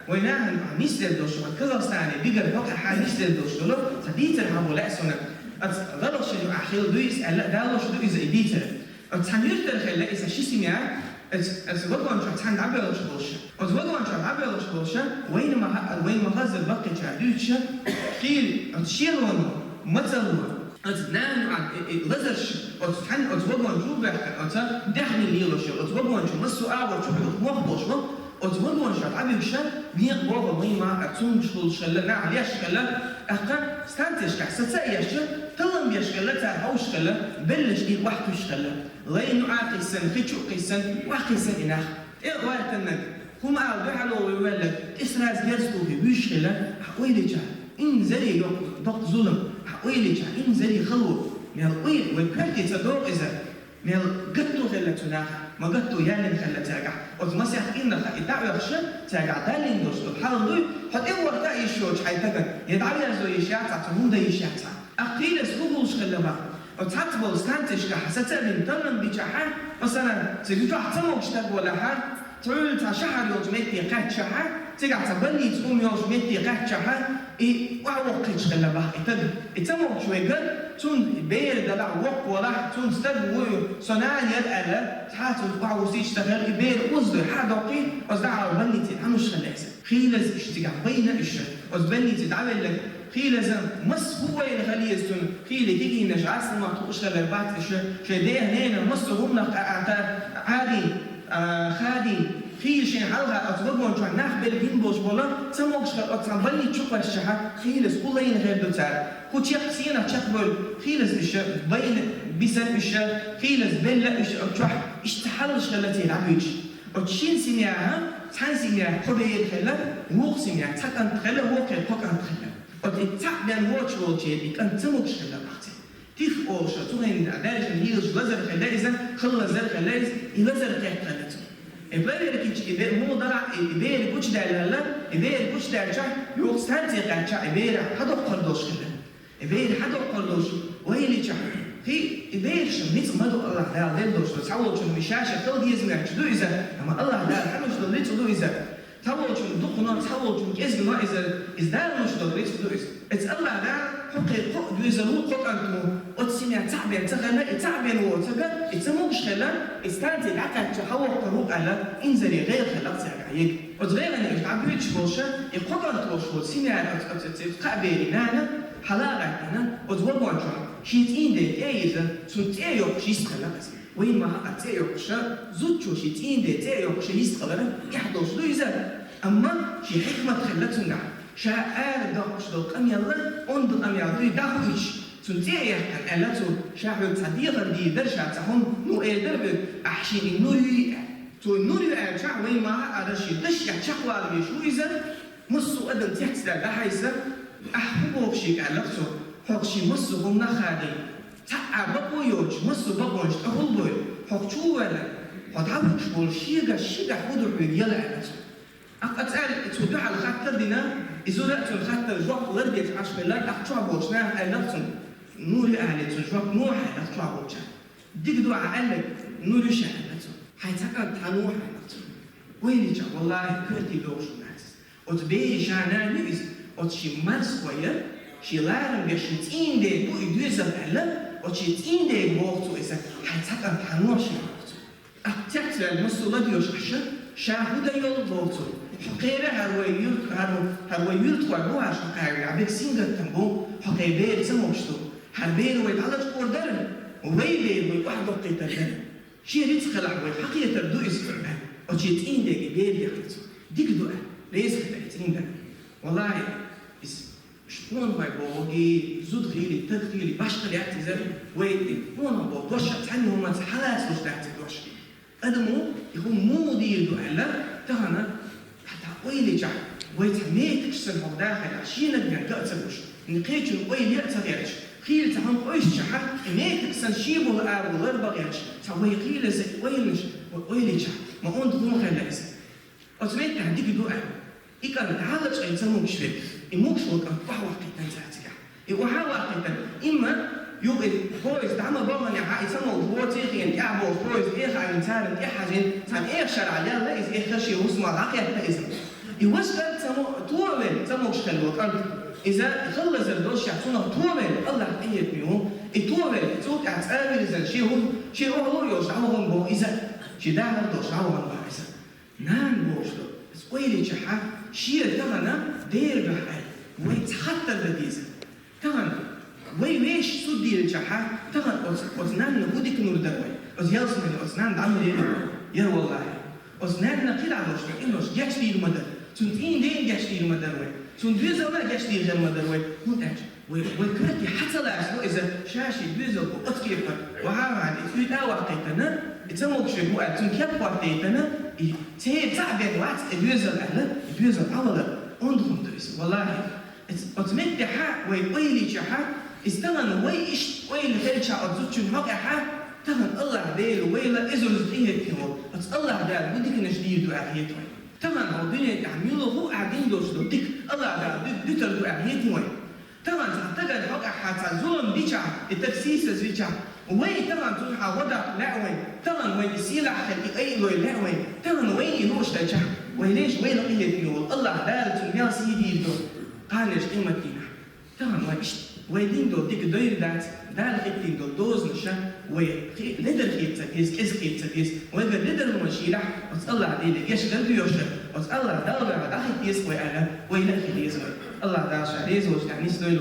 وينها نيسل دوش كازاخستان بيجر فوق حال نيسل دوش دولو تديتر هابو لا سونا غلط شو أخير دويس ألا دالوش دويس إديتر تحنيرتر خلا إذا شو سميع وقوان شو تحن عبر الشبوشة وقوان شو عبر الشبوشة وين ما هذا البقي شادوشة خير تشيلونه متزلونه نحن لزرش تحن وقوان شو بحكي دحني ليلوش وقوان شو مسوا أول شو مخبوش وقوان شو عبر شا ميق بابا وين ما أتون شغل شلا نعم يشكله أقا استنتج كحسة يشكل تلم يشكله تعهوش كله بلش دي واحد يشكله غير عاقل سن خيشو قيسن وعاقل سن إناخ إيه غاية النك هم أعرضوا على ويولد إسراز يرزقوا في بيشكله حقويلي جا إن زري يوم ضغط ظلم حقويلي جا إن زري خلو ميال قوي وكرتي تدور إذا ميال قطو خلا تناخ ما قطو يالين خلا تاقع وتمسيح إن الدعوة خشة تاقع دالين دوستو حال دوي حد إيه وقتا يشوش حيتاقن يدعوي يزو يشيعتا تهودا يشيعتا أقيل سبوبوش خلا بقى وتحتبل استنتج كحسة بين تمن بيجحر مثلا تجي تحتمل شتاب ولا حر تقول تشحر يوم متى قد شحر تيجي تبني تقوم يوم متى قد شحر إيه وقت شغلة بقى إتمو شوي قد تون بير دلع وق ولا تون استدو صناعة يدأله تحاتل وعوزي يشتغل بير وصدر حدا قيل وزدع بني تتعمل شغلة خيلز اشتغل بين الشر وزبني تتعمل لك خيل زم مس هو ينخلي يستون خيل كيجي نجعس ما تقولش للبعض شيء ده هنا مس هم عادي خادي خيل شيء حلها أتوقعون شو نخبر بين بوش ولا سموش أتعبني تشوف الشهر خيل سكولا ينغير دوتار هو تشق سينا تشقبل خيل إيش بين بيسن إيش خيل بلا إيش أتروح اشتحل شغلتي العبيش وتشين سينيها تحن سينيها خبير خلا ووق سينيها تكن خلا ووق تكن خلا وتتعبان واتش واتشي بيكن تموكش خلا بحتي تيف أوشة تونين عدالش نهيلش لزر خلا إذا خلا زر خلا إذا لزر كيف خلته إبرة كيتش إبرة مو ضلع إبرة كوتش داللا إبرة كوتش دالشة يوكستانتي قالشة إبرة حدا قردوش خلا إبرة حدا قردوش وهي اللي شح في إبرة شميت ما دو الله دال دوش تسوي شو مشاشة خلا يزمع شدو إذا أما الله دال حمش دوليت شدو إذا تقول شو دقنا تقول شو كيزنا إذا دار مش دوريت دويس إذا الله دار حق دويزلو حق أنتم وتسمع تعبان تغنى تعبان وتجا إتسموش خلا استنتج عقد تحول قروق على إنزلي غير خلاق تعيق وتغير أن يتعبيش بوشة يقطع توش وتسمع تقابلي نانا حلاقة أنا وتوقع شو شيتين ده إيزا سنتيو شيست خلاص وين ما أتيو شا زوجو شيتين ده تيو شيست خلاص يحدث دويزا أما شي حكمة خلتنا شاعر داخش دو أم يلا أند أم يلا داخش سنتيا كان ألتو شاعر صديق دي درشة تهم نو درب أحشين نوري تو نوري شاعر وين ما هذا شيء دش شقوا على شو إذا مصو أدم تحت ده حيزا أحبوب شيء ألتو حقشي مصو هم نخادم تعب بقويوش مصو بقوش أقول بقول حقشو ولا حتعبوش بقول شيء حدو يلا ألتو أقطع تودع على خاطر دينا إذا لا تخاطر جوق لرديت عشان لا تحتوى بوشنا ألتون نوري أهل تجوق نوح ألتوى بوشنا ديك دوا على نوري شيء ألتون حيتكن تنوح ألتون ويلي جا والله كرتي دوش الناس وتبي شانا نيز وتشي مارس ويا شي لارم بيشتين ده بو يدوز ألا وتشتين ده بوقتو إذا حيتكن تنوح شيء ألتون أتكتر المسؤول ديوش عشان شاهد يول بوقتو حقيقة هرويلت وعروها شقاعي عبيك سينجر تنبو حقيقة سموشتو حربين ويتعلق قردر وبيبين ويواحد وقيت الدر شي ريت خلع ويحقيقة تردو إسفرمان وشيتين دي بيبي يخلصو ديك دوء ليس خلعتين ده والله شلون باي بوغي زود غيلي تغيلي باشقلي اعتزال ويتي وانا بوغوشة تعني هما تحلاس وش تحتي دوشي أدمو يكون مو مدير دوحلا تهنا حتى ويلي جع ويتميك تشسن هو داخل عشينا بيان تأتبوش نقيتش ويلي يأتغيرش خيل تهم قويش شحر ميك تكسن شيبو الأرض غير بغيرش تاوي خيل زي ويلش ويلي جع ما أون تقوم خيلا إزا وتميك تهديك دوحلا إيكا نتعالج أي تسموك شوي إموك شوك أن وحوة قيتان تهتك وحوة قيتان إما يوجد بويز دعما بابا نعاي سمو بوتيخين يعبو بويز إيه خاين تارن إيه حاجين تان إيه شرع يلا إيه خشي وسمع العقيا تأذن يوصل طول تموش خلوك أرض إذا خلص الدوش يعطونا طول الله أيد ميو طول صوت أعتبر إذا شيء هو يوشعوهم بو إذا شيء ده يوشعوهم بو إذا نان بوشلو بس ويلي شحا شيء تغنى دير بحال ويتحتى البديزة تغنى ويش سودي الشحا تغنى أزنان نقودك نور دروي أز يلسمن أزنان دعمل يا والله أزنان نقيل على وشك إنه جاش لي المدر سنتين دين جاش لي المدر وين سنتين ولا جاش لي غير المدر وين هو أج وكرتي حتى لا أسمع إذا شاشي بيزل وأتكيفر وعارض في أوقاتنا يتسموك شيء هو أتنكب وقتنا تي تعبين وقت بيزل أهله بيزل أولا عندهم درس والله أتمنى حق ويقولي شحا استغن ويش ويل فلشة أتزوجون هاك حق تغن الله ديل ويلا إزول إيه كيمو الله دال بدك نشديد وأعيته تغن هو بين تعمله هو قاعدين دوشلو ديك الله دال دتر وأعيته وين تغن تعتقد هاك حتى زلم ديشة التفسير زيشة وين تغن تروح وضع لا وين تغن وين السيلة حتى أي لوي لا وين تغن وين يروش تجاه ويليش وين إيه كيمو الله دال تنيا سيدي دو قانش قيمتنا تغن ويش ويدين دو ديك دوير دات دال خيتين دو دوز نشا لدر خيت تكيس إز خيت تكيس ويبقى لدر مشيلة وتطلع عليه يش قلبي يوشر وتطلع دال على أخي كيس ويأنا ويلا خيتيز الله داش عليه زوج يعني سلوي